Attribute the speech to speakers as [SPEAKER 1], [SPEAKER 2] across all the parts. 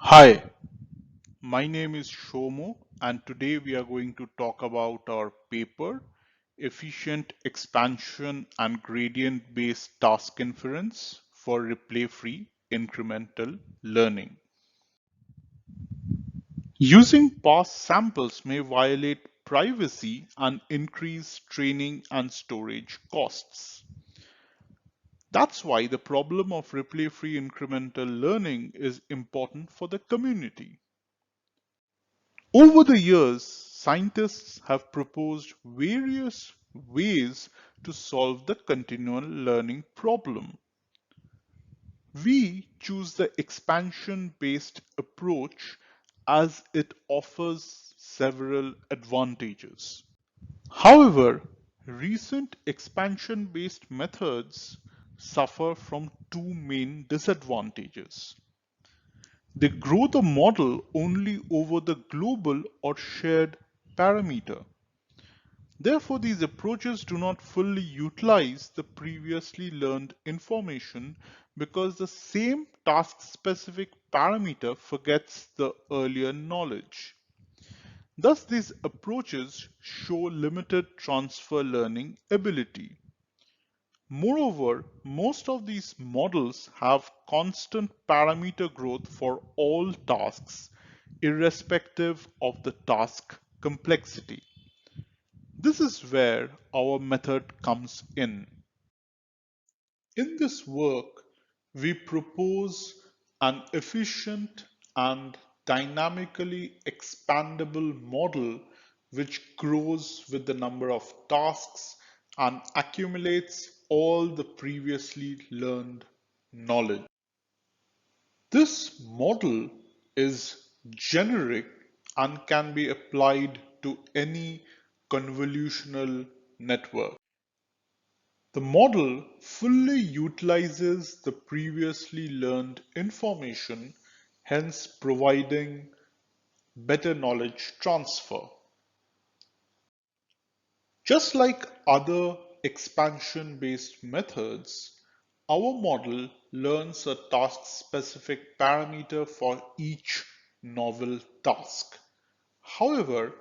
[SPEAKER 1] Hi, my name is Shomo, and today we are going to talk about our paper, Efficient Expansion and Gradient Based Task Inference for Replay-Free Incremental Learning. Using past samples may violate privacy and increase training and storage costs. That's why the problem of replay-free incremental learning is important for the community. Over the years, scientists have proposed various ways to solve the continual learning problem. We choose the expansion-based approach as it offers several advantages. However, recent expansion-based methods suffer from two main disadvantages. They grow the model only over the global or shared parameter. Therefore, these approaches do not fully utilize the previously learned information because the same task-specific parameter forgets the earlier knowledge. Thus, these approaches show limited transfer learning ability. Moreover, most of these models have constant parameter growth for all tasks, irrespective of the task complexity. This is where our method comes in. In this work, we propose an efficient and dynamically expandable model which grows with the number of tasks and accumulates all the previously learned knowledge. This model is generic and can be applied to any convolutional network. The model fully utilizes the previously learned information, hence providing better knowledge transfer. Just like other expansion-based methods, our model learns a task-specific parameter for each novel task. However,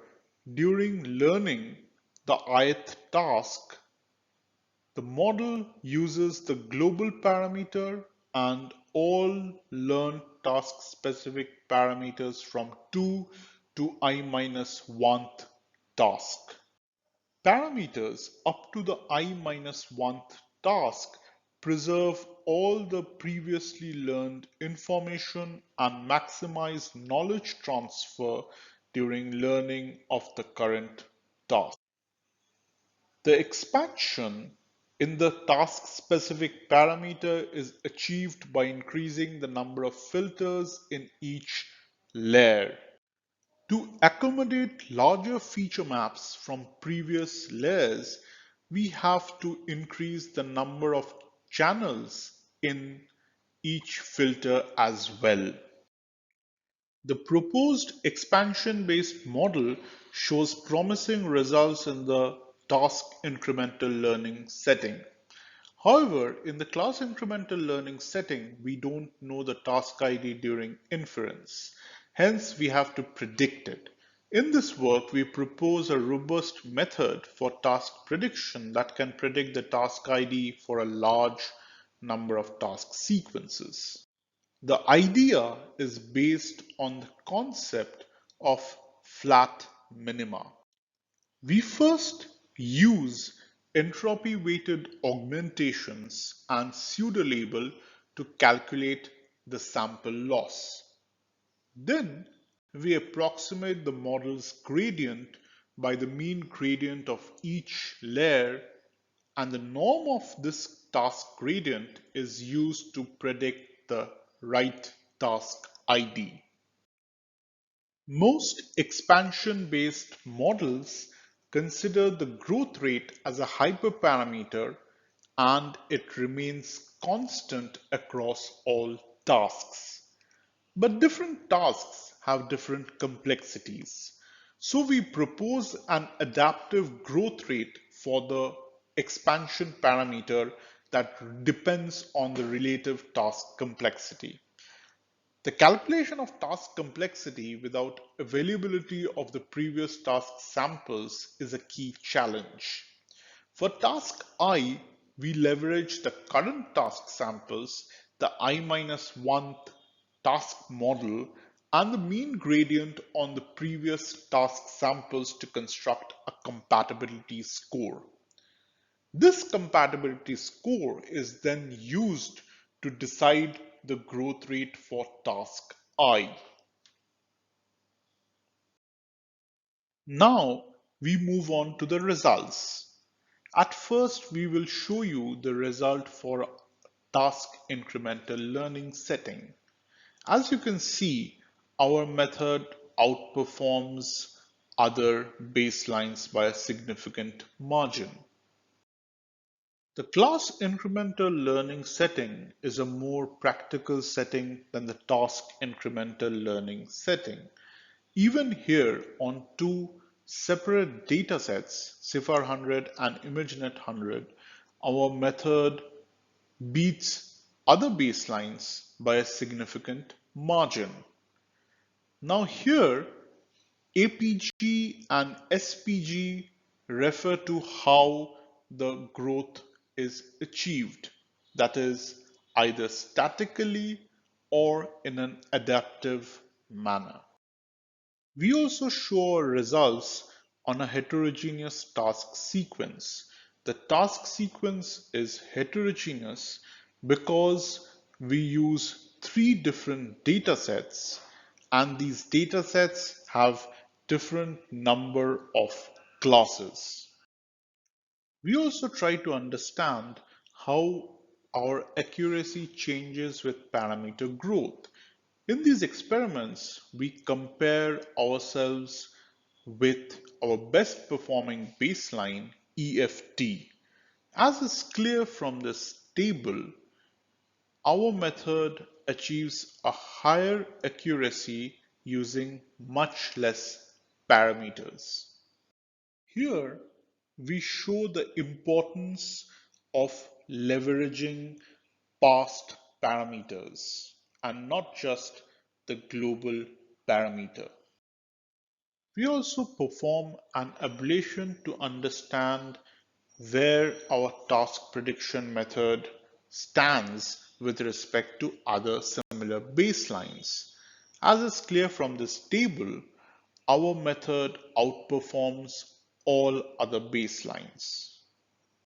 [SPEAKER 1] during learning the ith task, the model uses the global parameter and all learned task-specific parameters from 2 to I-1th task. Parameters up to the I-1th task preserve all the previously learned information and maximize knowledge transfer during learning of the current task. The expansion in the task-specific parameter is achieved by increasing the number of filters in each layer. To accommodate larger feature maps from previous layers, we have to increase the number of channels in each filter as well. The proposed expansion-based model shows promising results in the task incremental learning setting. However, in the class incremental learning setting, we don't know the task ID during inference. Hence, we have to predict it. In this work, we propose a robust method for task prediction that can predict the task ID for a large number of task sequences. The idea is based on the concept of flat minima. We first use entropy-weighted augmentations and pseudo-label to calculate the sample loss. Then we approximate the model's gradient by the mean gradient of each layer, and the norm of this task gradient is used to predict the right task ID. Most expansion-based models consider the growth rate as a hyperparameter and it remains constant across all tasks. But different tasks have different complexities. So we propose an adaptive growth rate for the expansion parameter that depends on the relative task complexity. The calculation of task complexity without availability of the previous task samples is a key challenge. For task I, we leverage the current task samples, the I-1th task model, and the mean gradient on the previous task samples to construct a compatibility score. This compatibility score is then used to decide the growth rate for task I. Now we move on to the results. At first, we will show you the result for task incremental learning setting. As you can see, our method outperforms other baselines by a significant margin. The class incremental learning setting is a more practical setting than the task incremental learning setting. Even here on two separate datasets, CIFAR 100 and ImageNet 100, our method beats other baselines by a significant margin. Now here, APG and SPG refer to how the growth is achieved, that is, either statically or in an adaptive manner. We also show results on a heterogeneous task sequence. The task sequence is heterogeneous because we use three different data sets, and these data sets have different number of classes. We also try to understand how our accuracy changes with parameter growth. In these experiments, we compare ourselves with our best performing baseline EFT. As is clear from this table, our method achieves a higher accuracy using much less parameters. Here, we show the importance of leveraging past parameters and not just the global parameter. We also perform an ablation to understand where our task prediction method stands with respect to other similar baselines. As is clear from this table, our method outperforms all other baselines.